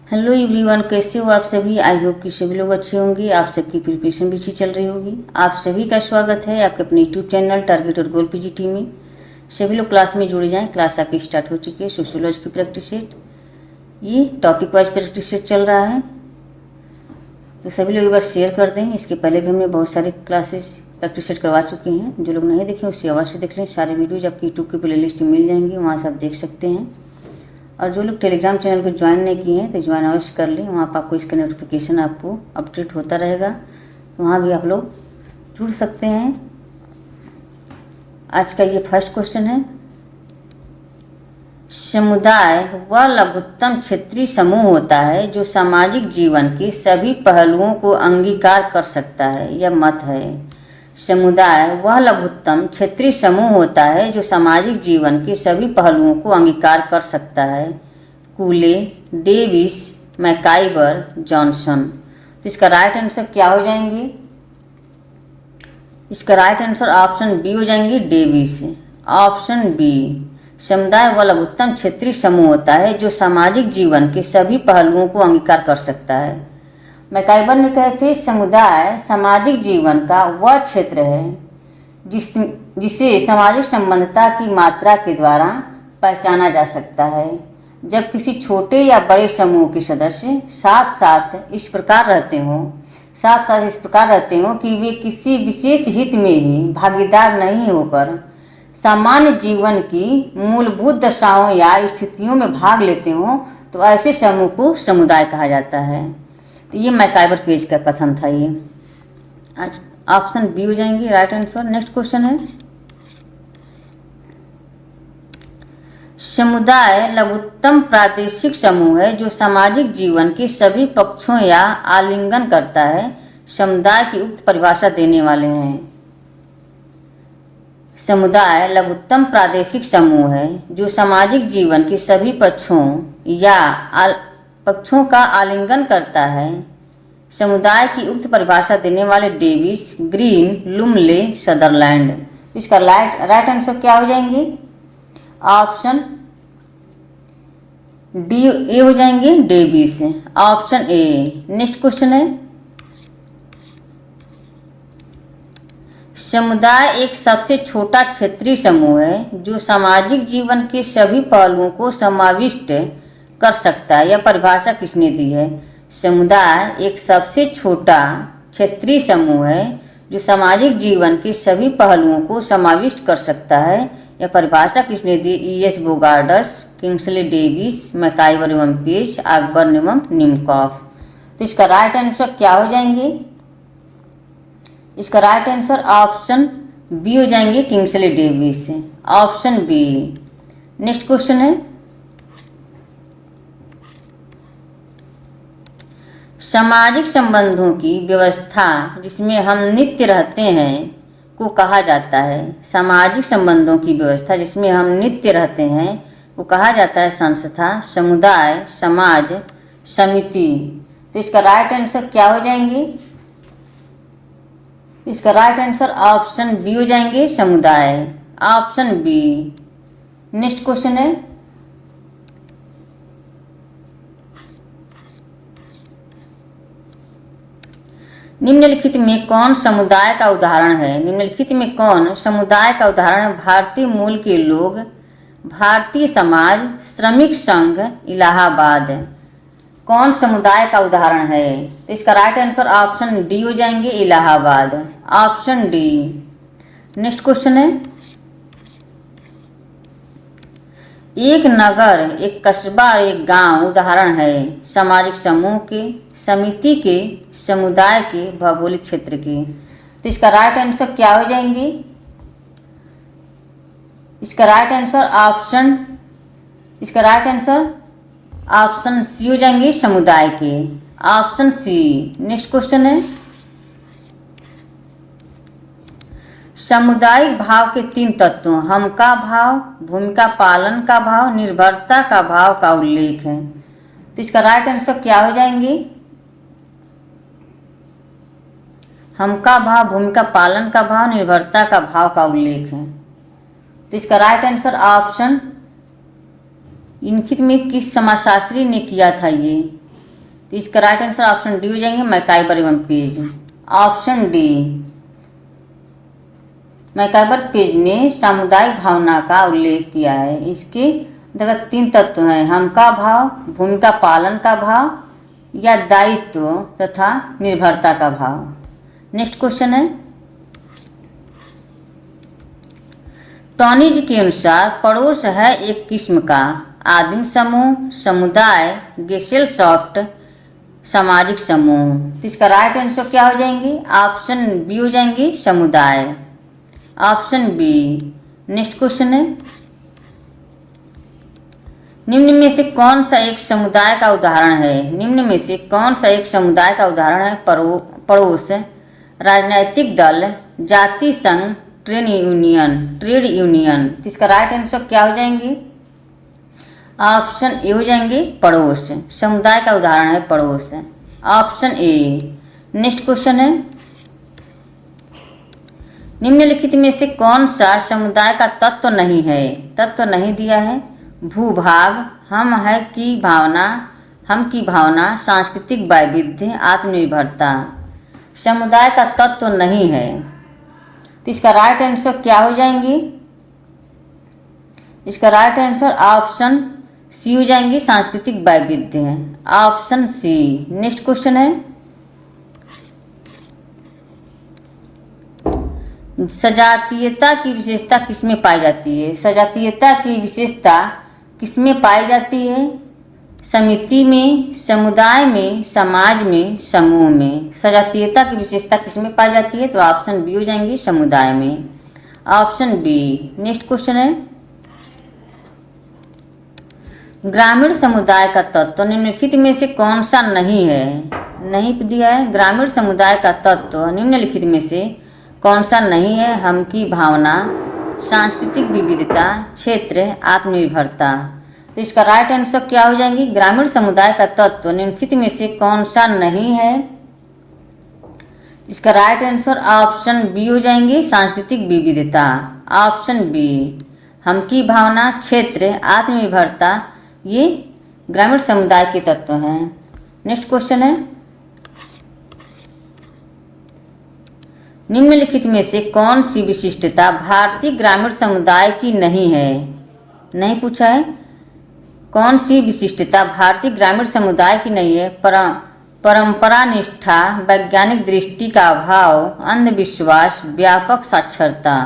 Hello everyone, कैसे हो आप सभी। आई होप कि सभी लोग अच्छे होंगे। आप सबकी प्रिपरेशन भी अच्छी चल रही होगी। आप सभी का स्वागत है आपके अपने यूट्यूब चैनल टारगेट और गोल पीजीटी में। सभी लोग क्लास में जुड़ जाएं। क्लास आपकी स्टार्ट हो चुकी है। सोशियोलॉजी की प्रैक्टिस सेट, ये टॉपिक वाइज प्रैक्टिस सेट चल रहा है, तो सभी लोग एक बार शेयर कर दें। इसके पहले भी हमने बहुत सारे क्लासेस प्रैक्टिस सेट करवा चुके हैं। जो लोग नहीं देखें उससे अवश्य देख लें। सारे वीडियोज आपकी यूट्यूब की प्ले लिस्ट में मिल जाएंगी, वहाँ से आप देख सकते हैं। और जो लोग टेलीग्राम चैनल को ज्वाइन नहीं किए हैं तो ज्वाइन अवश्य कर लें। वहाँ पर आपको इसका नोटिफिकेशन आपको अपडेट होता रहेगा, तो वहाँ भी आप लोग जुड़ सकते हैं। आज का ये फर्स्ट क्वेश्चन है, समुदाय वह लघुत्तम क्षेत्रीय समूह होता है जो सामाजिक जीवन के सभी पहलुओं को अंगीकार कर सकता है। यह मत है। समुदाय वह लघुत्तम क्षेत्रीय समूह होता है जो सामाजिक जीवन के सभी पहलुओं को अंगीकार कर सकता है। कूले, डेविस, मैकाइबर, जॉनसन। तो इसका राइट आंसर क्या हो जाएंगे? इसका राइट आंसर ऑप्शन बी हो जाएंगे, डेविस। ऑप्शन बी, समुदाय वह लघुत्तम क्षेत्रीय समूह होता है जो सामाजिक जीवन के सभी पहलुओं को अंगीकार कर सकता है। मैकाइबर ने कहे थे, समुदाय सामाजिक जीवन का वह क्षेत्र है जिसे सामाजिक संबंधता की मात्रा के द्वारा पहचाना जा सकता है। जब किसी छोटे या बड़े समूह के सदस्य साथ साथ इस प्रकार रहते हों कि वे किसी विशेष हित में ही भागीदार नहीं होकर सामान्य जीवन की मूलभूत दशाओं या स्थितियों में भाग लेते हों, तो ऐसे समूह को समुदाय कहा जाता है। तो ये मैकाइबर पेज का कथन था। ये आज ऑप्शन बी हो जाएंगे राइट आंसर। नेक्स्ट क्वेश्चन है, समुदाय लघुत्तम प्रादेशिक समूह है जो सामाजिक जीवन के सभी पक्षों या आलिंगन करता है। समुदाय की उक्त परिभाषा देने वाले हैं। समुदाय लघुत्तम प्रादेशिक समूह है जो सामाजिक जीवन के सभी पक्षों का आलिंगन करता है। समुदाय की उक्त परिभाषा देने वाले डेविस, ग्रीन, लुमले, सदरलैंड। इसका राइट आंसर क्या हो जाएंगे? ऑप्शन डी ए हो जाएंगे, Davis. Option A. Next question है, समुदाय एक सबसे छोटा क्षेत्रीय समूह है जो सामाजिक जीवन के सभी पहलुओं को समाविष्ट कर सकता है। यह परिभाषा किसने दी है? समुदाय एक सबसे छोटा क्षेत्रीय समूह है जो सामाजिक जीवन के सभी पहलुओं को समाविष्ट कर सकता है। यह परिभाषा किसने दी? E.S. बोगार्डस, किंग्सले डेविस, मैकाइबर एवं पेज, ऑकबर्न एवं निमकॉफ। तो इसका राइट आंसर क्या हो जाएंगे? इसका राइट आंसर ऑप्शन बी हो जाएंगे, Kingsley Davis. Option B. Next question है, सामाजिक संबंधों की व्यवस्था जिसमें हम नित्य रहते हैं को कहा जाता है। सामाजिक संबंधों की व्यवस्था जिसमें हम नित्य रहते हैं को कहा जाता है संस्था, समुदाय, समाज, समिति। तो इसका राइट आंसर क्या हो जाएंगे? इसका राइट आंसर ऑप्शन बी हो जाएंगे, समुदाय। Option B. नेक्स्ट क्वेश्चन है, निम्नलिखित में कौन समुदाय का उदाहरण है? निम्नलिखित में कौन समुदाय का उदाहरण है? भारतीय मूल के लोग, भारतीय समाज, श्रमिक संघ, इलाहाबाद। कौन समुदाय का उदाहरण है? तो इसका राइट आंसर ऑप्शन डी हो जाएंगे, Allahabad. Option D. Next question है, एक नगर, एक कस्बा और एक गांव उदाहरण है सामाजिक समूह के, समिति के, समुदाय के, भौगोलिक क्षेत्र के। तो इसका राइट आंसर क्या हो जाएंगे? इसका राइट आंसर ऑप्शन सी हो जाएंगे, समुदाय के। Option C. नेक्स्ट क्वेश्चन है, सामुदायिक भाव के 3 तत्वों हम का भाव, भूमिका पालन का भाव, निर्भरता का भाव का उल्लेख है। तो इसका राइट आंसर क्या हो जाएंगे? हम का भाव, भूमिका पालन का भाव, निर्भरता का भाव का उल्लेख है। तो इसका राइट आंसर ऑप्शन, इनखित में किस समाजशास्त्री ने किया था? ये तो इसका राइट आंसर ऑप्शन डी हो जाएंगे, मैकाइबर एवं पेज। ऑप्शन डी, मैकाइबर पेज ने सामुदायिक भावना का उल्लेख किया है। इसके अंतर्गत 3 तत्व हैं, हम का भाव, भूमिका पालन का भाव या दायित्व तथा निर्भरता का भाव। नेक्स्ट क्वेश्चन है, टॉनिज के अनुसार पड़ोस है एक किस्म का आदिम समूह, समुदाय, गेसेलसॉफ्ट, सामाजिक समूह। तो इसका राइट आंसर क्या हो जाएंगे, ऑप्शन बी हो जाएंगे, समुदाय। Option B. नेक्स्ट क्वेश्चन है, निम्न में से कौन सा एक समुदाय का उदाहरण है। निम्न में से कौन सा एक समुदाय का उदाहरण है, पड़ोस, राजनीतिक दल, जाति संघ, ट्रेड यूनियन। तो इसका राइट आंसर क्या हो जाएंगे, ऑप्शन ए हो जाएंगे, पड़ोस। समुदाय का उदाहरण है पड़ोस, ऑप्शन ए। नेक्स्ट क्वेश्चन है, निम्नलिखित में से कौन सा समुदाय का तत्व नहीं है। तत्व नहीं दिया है, भूभाग, हम की भावना, सांस्कृतिक वैविध्य, आत्मनिर्भरता। समुदाय का तत्व नहीं है, तो इसका राइट आंसर क्या हो जाएंगी, इसका राइट आंसर ऑप्शन सी हो जाएंगी, सांस्कृतिक वैविध्य है, ऑप्शन सी। नेक्स्ट क्वेश्चन है, सजातीयता की विशेषता किसमें पाई जाती है। सजातीयता की विशेषता किसमें पाई जाती है, समिति में, समुदाय में, समाज में, समूह में। सजातीयता की विशेषता किसमें पाई जाती है, तो ऑप्शन बी हो जाएंगी, समुदाय में, ऑप्शन बी। नेक्स्ट क्वेश्चन है, ग्रामीण समुदाय का तत्व निम्नलिखित में से कौन सा नहीं है। नहीं दिया है, ग्रामीण समुदाय का तत्व निम्नलिखित में से कौन सा नहीं है, हम की भावना, सांस्कृतिक विविधता, क्षेत्र, आत्मनिर्भरता। तो इसका राइट आंसर क्या हो जाएंगी, ग्रामीण समुदाय का तत्व निम्नलिखित में से कौन सा नहीं है। इसका राइट आंसर ऑप्शन बी हो जाएंगे, सांस्कृतिक विविधता, ऑप्शन बी। हम की भावना, क्षेत्र, आत्मनिर्भरता, ये ग्रामीण समुदाय के तत्व हैं। नेक्स्ट क्वेश्चन है, निम्नलिखित में से कौन सी विशिष्टता भारतीय ग्रामीण समुदाय की नहीं है। नहीं पूछा है, कौन सी विशिष्टता भारतीय ग्रामीण समुदाय की नहीं है, परंपरा निष्ठा, वैज्ञानिक दृष्टि का अभाव, अंधविश्वास, व्यापक साक्षरता।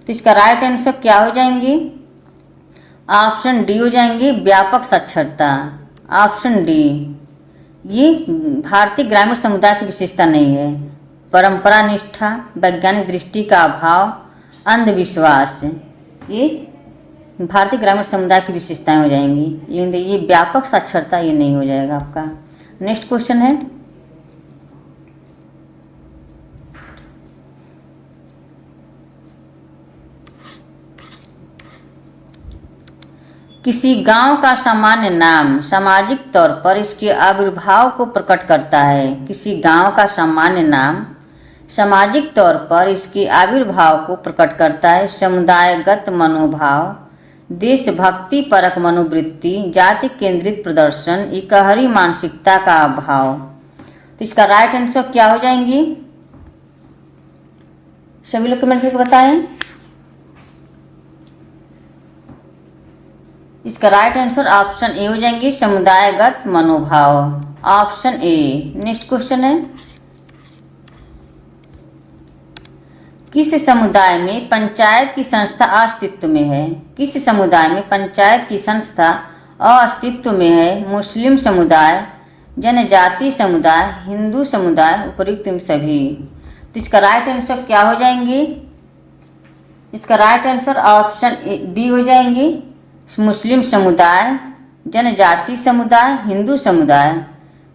तो इसका राइट आंसर क्या हो जाएंगे, ऑप्शन डी हो जाएंगे, व्यापक साक्षरता, ऑप्शन डी। ये भारतीय ग्रामीण समुदाय की विशेषता नहीं है, परंपरा निष्ठा, वैज्ञानिक दृष्टि का अभाव, अंधविश्वास, ये भारतीय ग्रामीण समुदाय की विशेषताएं हो जाएंगी। लेकिन ये व्यापक साक्षरता ये नहीं हो जाएगा आपका। नेक्स्ट क्वेश्चन है, किसी गांव का सामान्य नाम सामाजिक तौर पर इसके आविर्भाव को प्रकट करता है। किसी गांव का सामान्य नाम सामाजिक तौर पर इसके आविर्भाव को प्रकट करता है। समुदायगत मनोभाव, देशभक्ति परक मनोवृत्ति, जाति केंद्रित प्रदर्शन, इकहरी मानसिकता का अभाव। तो इसका राइट आंसर क्या हो जाएंगी, सभी लोग कमेंट करके बताएं। इसका राइट आंसर ऑप्शन ए हो जाएंगी, समुदायगत मनोभाव, ऑप्शन ए। नेक्स्ट क्वेश्चन है, किस समुदाय में पंचायत की संस्था अस्तित्व में है। किस समुदाय में पंचायत की संस्था अस्तित्व में है। मुस्लिम समुदाय, जनजाति समुदाय, हिंदू समुदाय, उपयुक्त सभी। तो इसका राइट आंसर क्या हो जाएंगे, इसका राइट आंसर ऑप्शन डी हो जाएंगे, मुस्लिम समुदाय, जनजाति समुदाय, हिंदू समुदाय।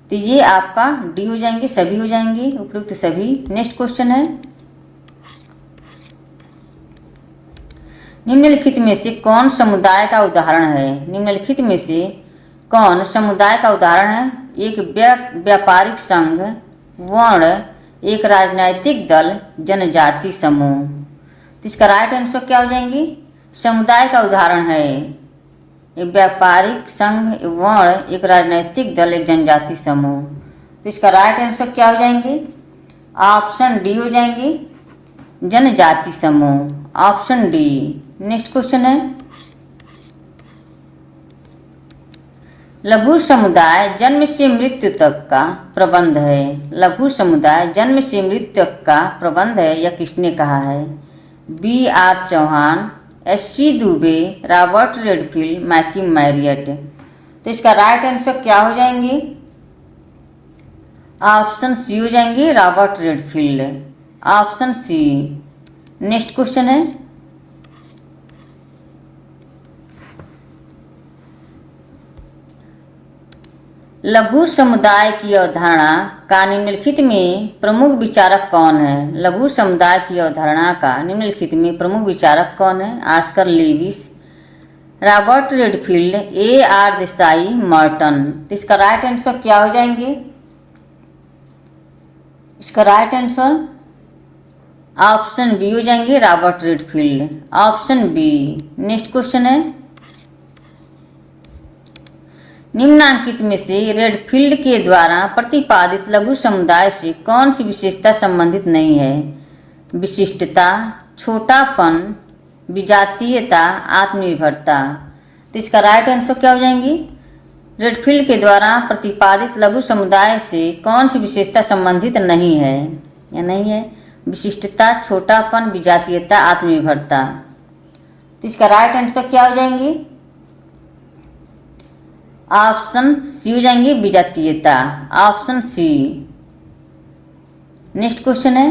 तो ये आपका डी हो जाएंगे, सभी हो जाएंगे, उपयुक्त सभी। नेक्स्ट क्वेश्चन है, निम्नलिखित में से कौन समुदाय का उदाहरण है। निम्नलिखित में से कौन समुदाय का उदाहरण है, एक व्यापारिक संघ, वर्ण, एक राजनैतिक दल, जनजाति समूह। तो इसका राइट आंसर क्या हो जाएंगी, समुदाय का उदाहरण है एक व्यापारिक संघ, एक वर्ण, एक राजनीतिक दल, एक जनजाति समूह। तो इसका राइट आंसर क्या हो जाएंगे? ऑप्शन डी हो जाएंगे, जनजाति समूह, ऑप्शन डी। नेक्स्ट क्वेश्चन है, लघु समुदाय जन्म से मृत्यु तक का प्रबंध है। लघु समुदाय जन्म से मृत्यु तक का प्रबंध है, यह किसने कहा है? B R Chauhan, S C Dubey, Robert Redfield, McKim Marriott. तो इसका राइट आंसर क्या हो जाएंगे? ऑप्शन सी हो जाएंगे, Robert Redfield, option C. Next question है, लघु समुदाय की अवधारणा का निम्नलिखित में प्रमुख विचारक कौन है? लघु समुदाय की अवधारणा का निम्नलिखित में प्रमुख विचारक कौन है? ऑस्कर लेविस, रॉबर्ट रेडफील्ड, ए आर देसाई, मर्टन। तो इसका राइट आंसर क्या हो जाएंगे? इसका राइट आंसर ऑप्शन बी हो जाएंगे, Robert Redfield, option B. Next question है, निम्नांकित में से रेडफील्ड के द्वारा प्रतिपादित लघु समुदाय से कौन सी विशेषता संबंधित नहीं है? विशिष्टता, छोटापन, विजातीयता, आत्मनिर्भरता। तो इसका राइट आंसर क्या हो जाएंगी? रेडफील्ड के द्वारा प्रतिपादित लघु समुदाय से कौन सी विशेषता संबंधित नहीं है या नहीं है? विशिष्टता, छोटापन, विजातीयता, आत्मनिर्भरता। तो इसका राइट आंसर क्या हो जाएंगे? ऑप्शन सी हो जाएंगे, विजातीयता, ऑप्शन सी। नेक्स्ट क्वेश्चन है,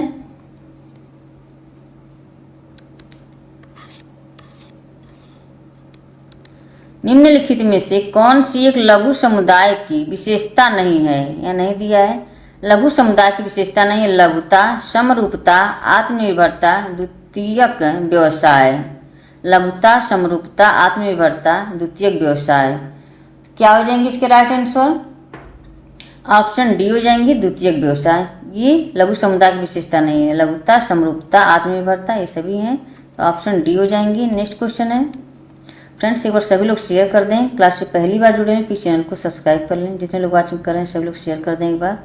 निम्नलिखित में से कौन सी एक लघु समुदाय की विशेषता नहीं है या नहीं दिया है? लघु समुदाय की विशेषता नहीं है, लघुता, समरूपता, आत्मनिर्भरता, द्वितीयक व्यवसाय। लघुता, समरूपता, आत्मनिर्भरता, द्वितीयक व्यवसाय। क्या हो जाएंगे इसके राइट आंसर? ऑप्शन डी हो जाएंगे, द्वितीयक व्यवसाय। ये लघु समुदाय की विशेषता नहीं है, लघुता, समरूपता, आत्मनिर्भरता ये सभी हैं, तो ऑप्शन डी हो जाएंगे। नेक्स्ट क्वेश्चन है, फ्रेंड्स एक बार सभी लोग शेयर कर दें। क्लास से पहली बार जुड़े हैं प्लीज चैनल को सब्सक्राइब कर लें। जितने लोग वॉचिंग कर रहे हैं सभी लोग शेयर कर दें एक बार।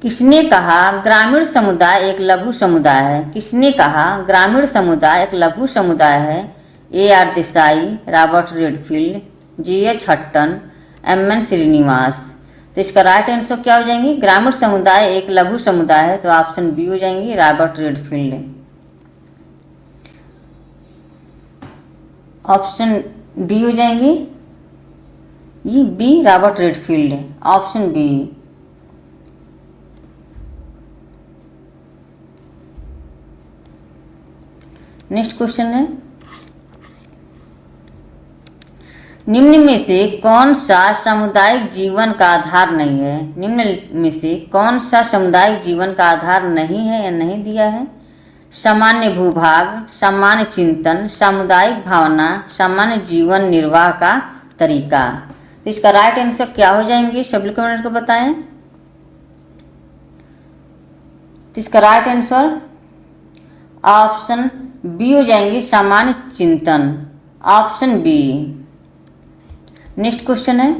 किसने कहा ग्रामीण समुदाय एक लघु समुदाय है? किसने कहा ग्रामीण समुदाय एक लघु समुदाय है? A R Desai, Robert Redfield, G H Hutton, M N Srinivas. तो इसका राइट आंसर क्या हो जाएंगे? ग्रामीण समुदाय एक लघु समुदाय है, तो ऑप्शन बी हो जाएंगे, रॉबर्ट रेडफील्ड, ऑप्शन डी हो जाएंगे, ये B Robert Redfield, option B. Next question है, निम्न में से कौन सा सामुदायिक जीवन का आधार नहीं है? निम्न में से कौन सा सामुदायिक जीवन का आधार नहीं है या नहीं दिया है? सामान्य भूभाग, सामान्य चिंतन, सामुदायिक भावना, सामान्य जीवन निर्वाह का तरीका। तो इसका राइट आंसर क्या हो जाएंगे? सभी लोग कमेंट को बताएं। तो इसका राइट आंसर ऑप्शन बी हो जाएंगे, सामान्य चिंतन, ऑप्शन बी। नेक्स्ट क्वेश्चन है,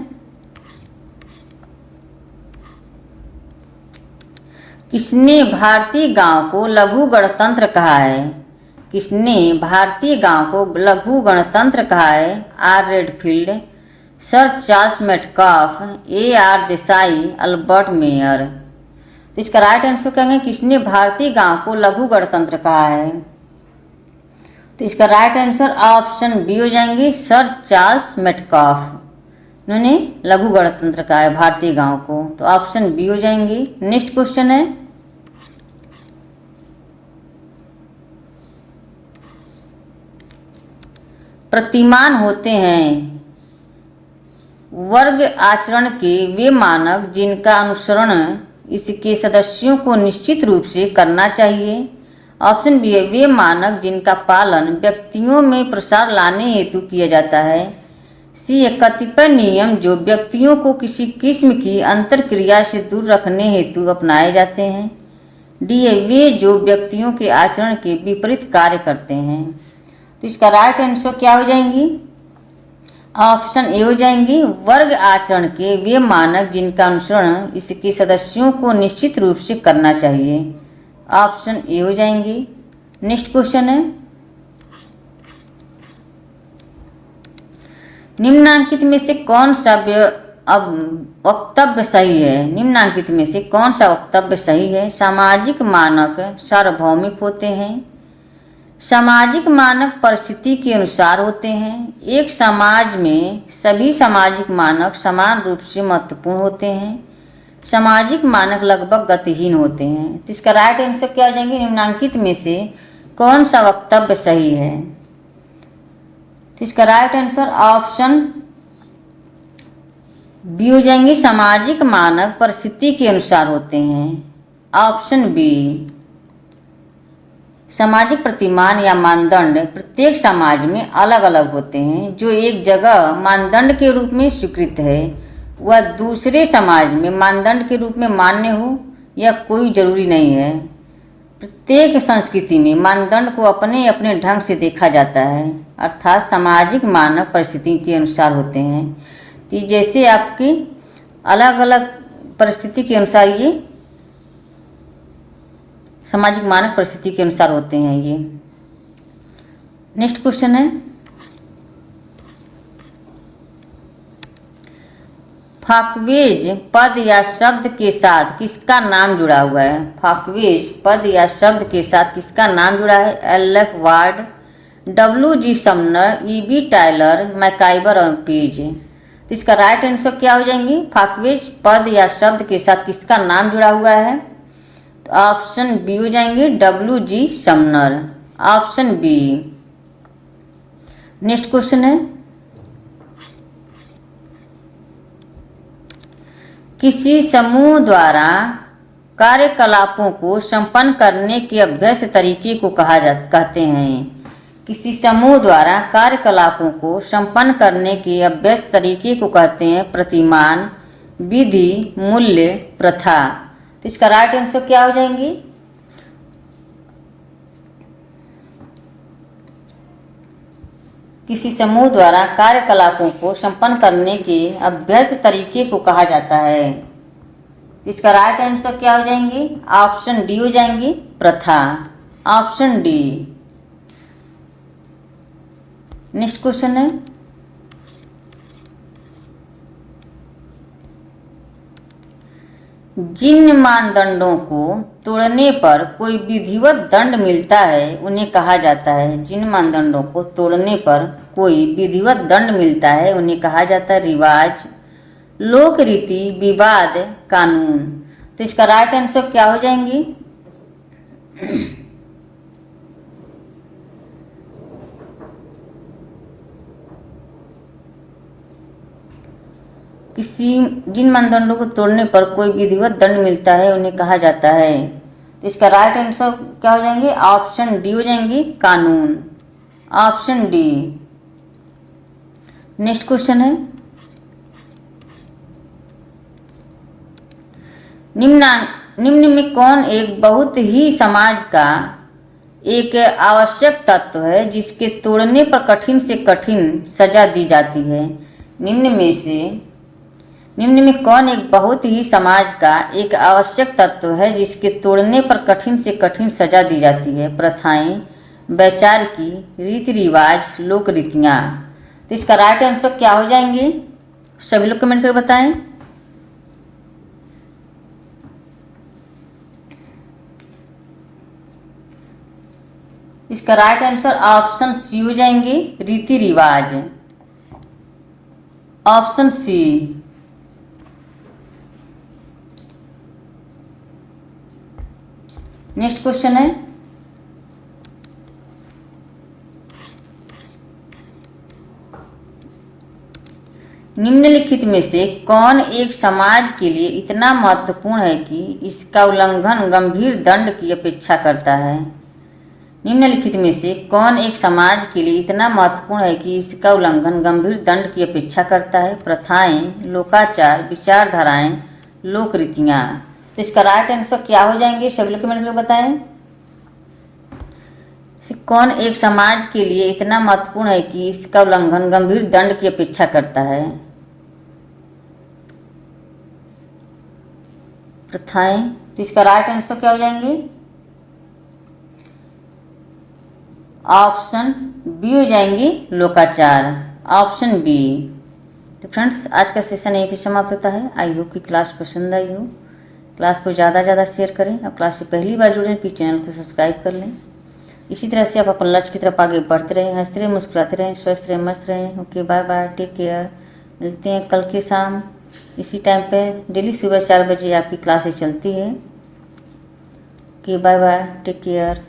किसने भारतीय गांव को लघु गणतंत्र कहा है? किसने भारतीय गांव को लघु गणतंत्र कहा है? R Redfield, sir Charles Metcalfe, A R Desai, Albert Mayer. तो इसका राइट आंसर कहेंगे किसने भारतीय गांव को लघु गणतंत्र कहा है? तो इसका राइट आंसर ऑप्शन बी हो जाएंगे, सर चार्ल्स मेटकाफ। इन्होंने लघु गणतंत्र कहा है भारतीय गांव को, तो ऑप्शन बी हो जाएंगे। नेक्स्ट क्वेश्चन है, प्रतिमान होते हैं वर्ग आचरण के वे मानक जिनका अनुसरण इसके सदस्यों को निश्चित रूप से करना चाहिए। ऑप्शन बी है, वे मानक जिनका पालन व्यक्तियों में प्रसार लाने हेतु किया जाता है। सी है, कतिपय नियम जो व्यक्तियों को किसी किस्म की अंतर्क्रिया से दूर रखने हेतु अपनाए जाते हैं। डी है वे जो व्यक्तियों के आचरण के विपरीत कार्य करते हैं। तो इसका राइट आंसर क्या हो जाएंगी? ऑप्शन ए हो जाएंगी, वर्ग आचरण के वे मानक जिनका अनुसरण इसके सदस्यों को निश्चित रूप से करना चाहिए। ऑप्शन ए हो जाएंगी। नेक्स्ट क्वेश्चन है, निम्नांकित में से कौन सा वक्तव्य सही है? निम्नांकित में से कौन सा वक्तव्य सही है? सामाजिक मानक सार्वभौमिक होते हैं। सामाजिक मानक परिस्थिति के अनुसार होते हैं। एक समाज में सभी सामाजिक मानक समान रूप से महत्वपूर्ण होते हैं। सामाजिक मानक लगभग गतिहीन होते हैं। तो इसका राइट आंसर क्या हो जाएंगे? निम्नांकित में से कौन सा वक्तव्य सही है? तो इसका राइट आंसर ऑप्शन बी हो जाएंगे, सामाजिक मानक परिस्थिति के अनुसार होते हैं। ऑप्शन बी, सामाजिक प्रतिमान या मानदंड प्रत्येक समाज में अलग अलग होते हैं। जो एक जगह मानदंड के रूप में स्वीकृत है वह दूसरे समाज में मानदंड के रूप में मान्य हो यह कोई जरूरी नहीं है। प्रत्येक संस्कृति में मानदंड को अपने अपने ढंग से देखा जाता है, अर्थात सामाजिक मानक परिस्थिति के अनुसार होते हैं। तो जैसे आपकी अलग अलग परिस्थिति के अनुसार ये सामाजिक मानक परिस्थिति के अनुसार होते हैं ये। नेक्स्ट क्वेश्चन है, फाकवेज पद या शब्द के साथ किसका नाम जुड़ा हुआ है? फाकवेज पद या शब्द के साथ किसका नाम जुड़ा है? L F. Ward, W G. Sumner, E B. Tylor, MacIver और पेज। तो इसका राइट आंसर क्या हो जाएंगी? फाकवेज पद या शब्द के साथ किसका नाम जुड़ा हुआ है? तो ऑप्शन बी हो जाएंगे, W G. Sumner. Option B. Next question है, किसी समूह द्वारा कार्यकलापों को संपन्न करने के अभ्यस्त तरीके को कहते हैं। किसी समूह द्वारा कार्यकलापों को संपन्न करने के अभ्यस्त तरीके को कहते हैं प्रतिमान, विधि, मूल्य, प्रथा। तो इसका राइट आंसर क्या हो जाएंगी? किसी समूह द्वारा कार्यकलापों को संपन्न करने के अभ्यस्त तरीके को कहा जाता है। इसका राइट आंसर क्या हो जाएंगी? ऑप्शन डी हो जाएंगी, प्रथा। Option D. नेक्स्ट क्वेश्चन है, जिन मानदंडों को तोड़ने पर कोई विधिवत दंड मिलता है उन्हें कहा जाता है। जिन मानदंडों को तोड़ने पर कोई विधिवत दंड मिलता है उन्हें कहा जाता है रिवाज, लोक रीति, विवाद, कानून। तो इसका राइट आंसर क्या हो जाएंगी? जिन मानदंडों को तोड़ने पर कोई विधिवत दंड मिलता है उन्हें कहा जाता है। तो इसका राइट आंसर क्या हो जाएंगे? ऑप्शन डी हो जाएंगी, कानून। Option D. नेक्स्ट क्वेश्चन है, निम्न में कौन एक बहुत ही समाज का एक आवश्यक तत्व है जिसके तोड़ने पर कठिन से कठिन सजा दी जाती है? निम्न में कौन एक बहुत ही समाज का एक आवश्यक तत्व है जिसके तोड़ने पर कठिन से कठिन सजा दी जाती है? प्रथाएं, वैचार की, रीति रिवाज, लोक रीतियाँ। तो इसका राइट आंसर क्या हो जाएंगे? सभी लोग कमेंट कर बताएं। इसका राइट आंसर ऑप्शन सी हो जाएंगे, रीति रिवाज। Option C. नेक्स्ट क्वेश्चन है, निम्नलिखित में से कौन एक समाज के लिए इतना महत्वपूर्ण है कि इसका उल्लंघन गंभीर दंड की अपेक्षा करता है? निम्नलिखित में से कौन एक समाज के लिए इतना महत्वपूर्ण है कि इसका उल्लंघन गंभीर दंड की अपेक्षा करता है? प्रथाएं, लोकाचार, विचारधाराएं, लोक रीतियाँ। तो इसका राइट आंसर क्या हो जाएंगे, सभी लोग कमेंट करके बताएं। कौन एक समाज के लिए इतना महत्वपूर्ण है कि इसका उल्लंघन गंभीर दंड की अपेक्षा करता है। प्रथाएं। तो इसका राइट आंसर क्या हो जाएंगे, ऑप्शन बी हो जाएंगी, लोकाचार, ऑप्शन बी। तो फ्रेंड्स आज का सेशन यहीं पे समाप्त होता है। आई होप कि क्लास पसंद आई हो। क्लास को ज़्यादा से ज़्यादा शेयर करें और क्लास से पहली बार जुड़ें प्लीज़ चैनल को सब्सक्राइब कर लें। इसी तरह से आप अपन लक्ष्य की तरफ आगे बढ़ते रहें, हंसते रहें, मुस्कुराते रहें, स्वस्थ रहें, मस्त रहें। Okay, bye bye, take care. मिलते हैं कल के शाम इसी टाइम पे। डेली सुबह 4 बजे आपकी क्लासेस चलती है। Okay, bye bye, take care.